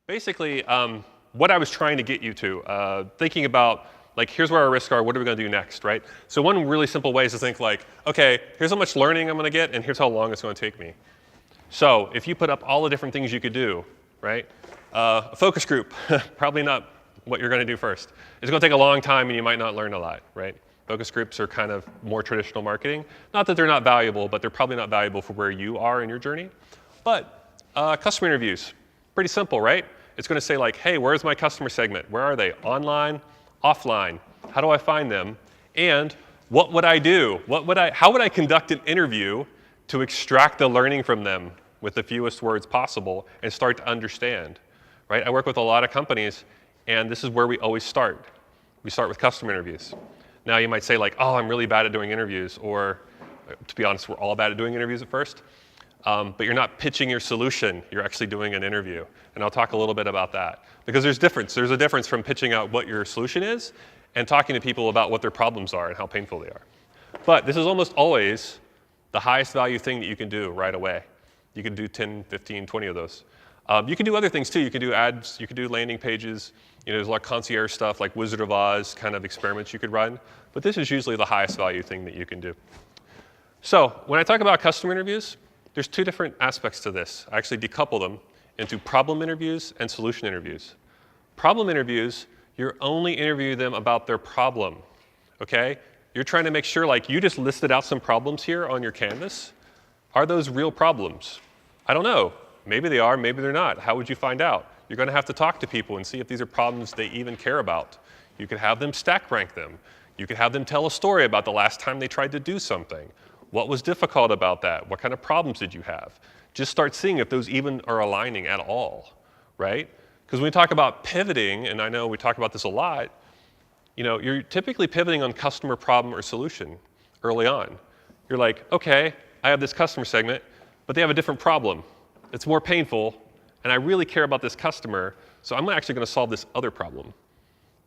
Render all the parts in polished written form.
Basically, what I was trying to get you to, thinking about, like, here's where our risks are, what are we going to do next, right? So one really simple way is to think like, okay, here's how much learning I'm going to get, and here's how long it's going to take me. So if you put up all the different things you could do, right? A focus group, probably not what you're going to do first. It's going to take a long time, and you might not learn a lot, right? Focus groups are kind of more traditional marketing. Not that they're not valuable, but they're probably not valuable for where you are in your journey. But customer interviews, pretty simple, right? It's going to say like, hey, where's my customer segment? Where are they? Online, offline? How do I find them? And what would I do? How would I conduct an interview to extract the learning from them with the fewest words possible and start to understand, right? I work with a lot of companies, and this is where we always start. We start with customer interviews. Now you might say like, oh, I'm really bad at doing interviews, or to be honest, we're all bad at doing interviews at first. But you're not pitching your solution, you're actually doing an interview. And I'll talk a little bit about that. Because there's a difference from pitching out what your solution is and talking to people about what their problems are and how painful they are. But this is almost always the highest value thing that you can do right away. You can do 10, 15, 20 of those. You can do other things too. You can do ads, you can do landing pages. There's a lot of concierge stuff like Wizard of Oz kind of experiments you could run. But this is usually the highest value thing that you can do. So when I talk about customer interviews, there's two different aspects to this. I actually decouple them into problem interviews and solution interviews. Problem interviews, you're only interviewing them about their problem, okay? You're trying to make sure, like, you just listed out some problems here on your canvas. Are those real problems? I don't know. Maybe they are, maybe they're not. How would you find out? You're going to have to talk to people and see if these are problems they even care about. You could have them stack rank them. You could have them tell a story about the last time they tried to do something. What was difficult about that? What kind of problems did you have? Just start seeing if those even are aligning at all, right? Because when we talk about pivoting, and I know we talk about this a lot, you're typically pivoting on customer problem or solution early on. You're like, okay, I have this customer segment, but they have a different problem. It's more painful, and I really care about this customer, so I'm actually going to solve this other problem,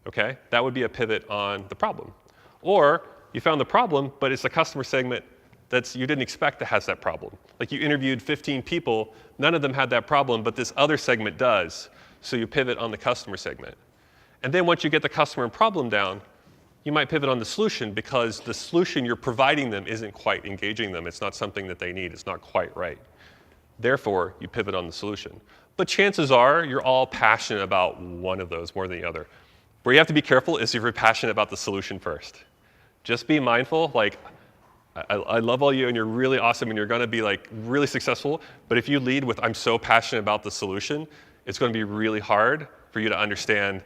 okay? That would be a pivot on the problem. Or you found the problem, but it's a customer segment you didn't expect that has that problem. Like you interviewed 15 people, none of them had that problem, but this other segment does. So you pivot on the customer segment. And then once you get the customer problem down, you might pivot on the solution because the solution you're providing them isn't quite engaging them. It's not something that they need. It's not quite right. Therefore, you pivot on the solution. But chances are you're all passionate about one of those more than the other. Where you have to be careful is if you're passionate about the solution first. Just be mindful, like, I love all you and you're really awesome and you're going to be like really successful, but if you lead with I'm so passionate about the solution, it's going to be really hard for you to understand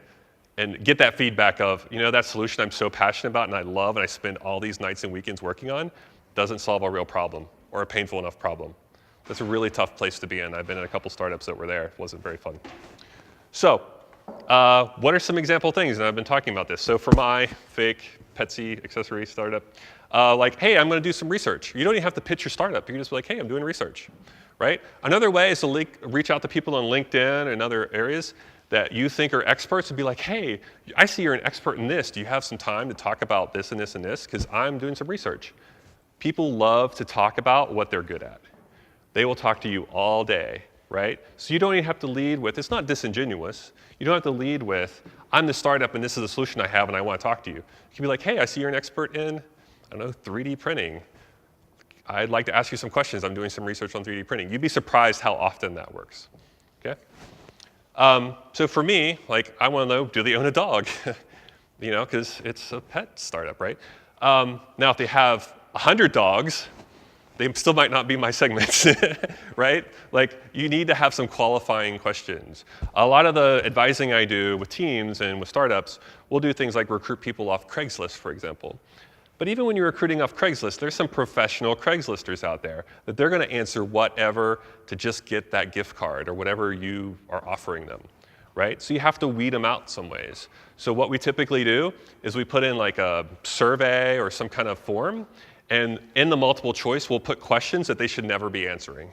and get that feedback of, that solution I'm so passionate about and I love and I spend all these nights and weekends working on doesn't solve a real problem or a painful enough problem. That's a really tough place to be in. I've been in a couple startups that were there. It wasn't very fun. So what are some example things? And I've been talking about this. So for my fake Petsy accessory startup, like, hey, I'm going to do some research. You don't even have to pitch your startup. You can just be like, hey, I'm doing research, right? Another way is to reach out to people on LinkedIn and other areas that you think are experts and be like, hey, I see you're an expert in this. Do you have some time to talk about this and this and this? Because I'm doing some research. People love to talk about what they're good at. They will talk to you all day, right? So you don't even have to lead with, it's not disingenuous. You don't have to lead with, I'm the startup and this is the solution I have and I want to talk to you. You can be like, hey, I see you're an expert in, 3D printing. I'd like to ask you some questions. I'm doing some research on 3D printing. You'd be surprised how often that works, okay? So for me, like, I want to know, do they own a dog? Because it's a pet startup, right? Now, if they have 100 dogs, they still might not be my segments, right? Like, you need to have some qualifying questions. A lot of the advising I do with teams and with startups, we'll do things like recruit people off Craigslist, for example. But even when you're recruiting off Craigslist, there's some professional Craigslisters out there that they're going to answer whatever to just get that gift card or whatever you are offering them, right? So you have to weed them out some ways. So what we typically do is we put in like a survey or some kind of form, and in the multiple choice, we'll put questions that they should never be answering,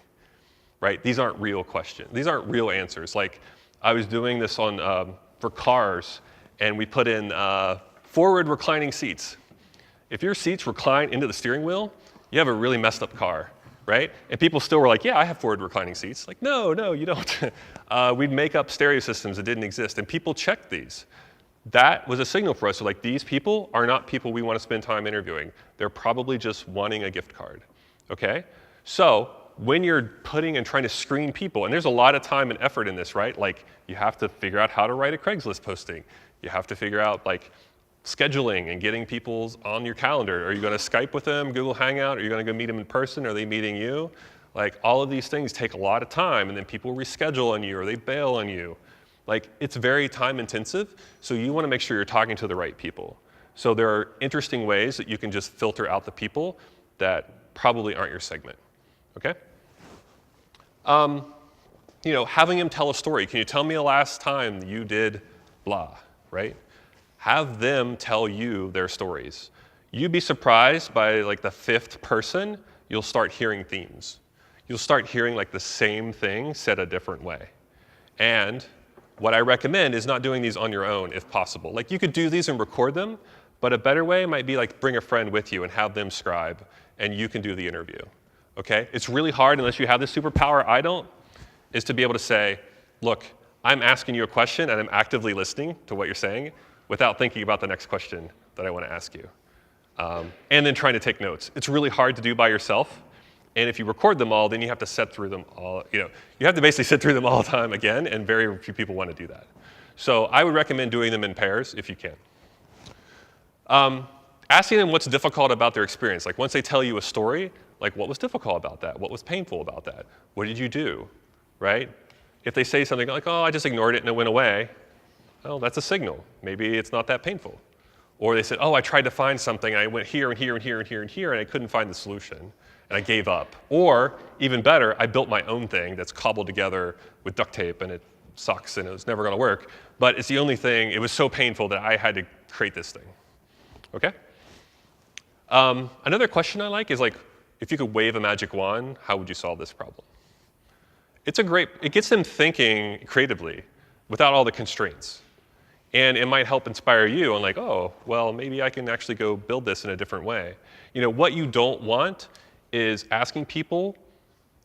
right? These aren't real questions. These aren't real answers. Like, I was doing this on for cars, and we put in forward reclining seats. If your seats recline into the steering wheel, you have a really messed up car, right? And people still were like, yeah, I have forward reclining seats. Like, no, no, you don't. We'd make up stereo systems that didn't exist, and people checked these. That was a signal for us. So like, these people are not people we want to spend time interviewing. They're probably just wanting a gift card, okay? So when you're putting and trying to screen people, and there's a lot of time and effort in this, right? Like, you have to figure out how to write a Craigslist posting. You have to figure out like scheduling and getting people on your calendar. Are you going to Skype with them, Google Hangout? Are you going to go meet them in person? Are they meeting you? Like, all of these things take a lot of time, and then people reschedule on you or they bail on you. Like, it's very time intensive, so you want to make sure you're talking to the right people. So there are interesting ways that you can just filter out the people that probably aren't your segment, okay? You know, having them tell a story. Can you tell me the last time you did blah, right? Have them tell you their stories. You'd be surprised by like the 5th person, you'll start hearing themes. You'll start hearing like the same thing said a different way. And what I recommend is not doing these on your own if possible. Like, you could do these and record them, but a better way might be like bring a friend with you and have them scribe, and you can do the interview, okay? It's really hard, unless you have this superpower, I don't, is to be able to say, look, I'm asking you a question and I'm actively listening to what you're saying without thinking about the next question that I want to ask you. And then trying to take notes. It's really hard to do by yourself. And if you record them all, then you have to sit through them all. You know, you have to basically sit through them all the time again, and very few people want to do that. So I would recommend doing them in pairs if you can. Asking them what's difficult about their experience. Like, once they tell you a story, like, what was difficult about that? What was painful about that? What did you do, right? If they say something like, oh, I just ignored it and it went away, well, that's a signal. Maybe it's not that painful. Or they said, oh, I tried to find something, and I went here and here and here and here and here, and I couldn't find the solution, and I gave up. Or, even better, I built my own thing that's cobbled together with duct tape, and it sucks, and it's never going to work. But it's the only thing, it was so painful that I had to create this thing. Okay? Another question I like is, like, if you could wave a magic wand, how would you solve this problem? It gets them thinking creatively without all the constraints. And it might help inspire you on like, oh, well, maybe I can actually go build this in a different way. You know, what you don't want is asking people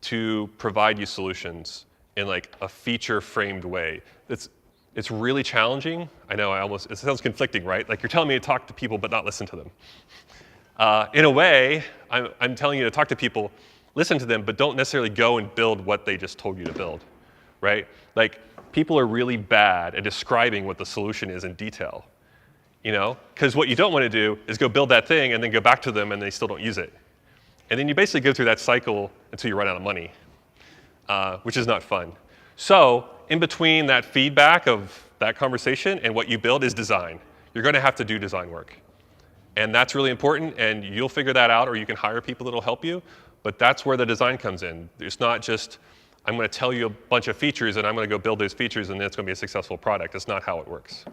to provide you solutions in like a feature-framed way. It's really challenging. I know it sounds conflicting, right? Like, you're telling me to talk to people but not listen to them. In a way, I'm telling you to talk to people, listen to them, but don't necessarily go and build what they just told you to build, right? Like, people are really bad at describing what the solution is in detail, you know? Because what you don't want to do is go build that thing and then go back to them and they still don't use it. And then you basically go through that cycle until you run out of money, which is not fun. So in between that feedback of that conversation and what you build is design. You're going to have to do design work. And that's really important, and you'll figure that out, or you can hire people that'll help you. But that's where the design comes in. It's not just, I'm going to tell you a bunch of features and I'm going to go build those features and then it's going to be a successful product. That's not how it works.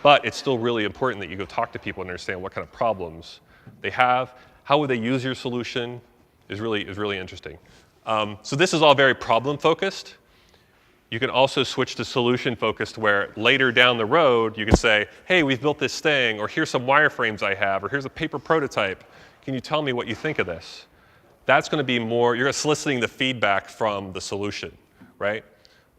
But it's still really important that you go talk to people and understand what kind of problems they have. How would they use your solution is really interesting. So this is all very problem focused. You can also switch to solution focused, where later down the road you can say, hey, we've built this thing, or here's some wireframes I have, or here's a paper prototype. Can you tell me what you think of this? That's going to be more, you're soliciting the feedback from the solution, right?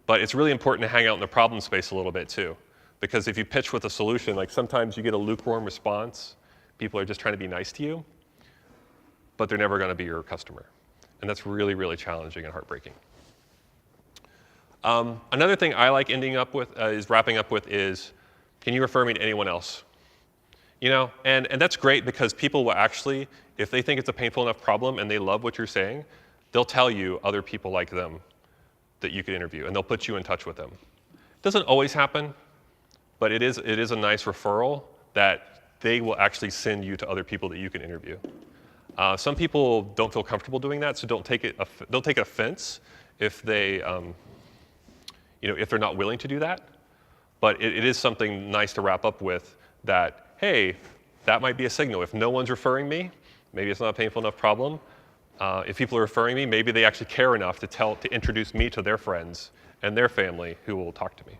But it's really important to hang out in the problem space a little bit too. Because if you pitch with a solution, like, sometimes you get a lukewarm response. People are just trying to be nice to you, but they're never going to be your customer. And that's really, really challenging and heartbreaking. Another thing I like ending up with, wrapping up with is, can you refer me to anyone else? You know, and that's great, because people will actually, if they think it's a painful enough problem and they love what you're saying, they'll tell you other people like them that you could interview, and they'll put you in touch with them. It doesn't always happen, but it is a nice referral that they will actually send you to other people that you can interview. Some people don't feel comfortable doing that, so don't take offense if they, if they're not willing to do that. But it is something nice to wrap up with, that, hey, that might be a signal. If no one's referring me, maybe it's not a painful enough problem. If people are referring me, maybe they actually care enough to introduce me to their friends and their family who will talk to me.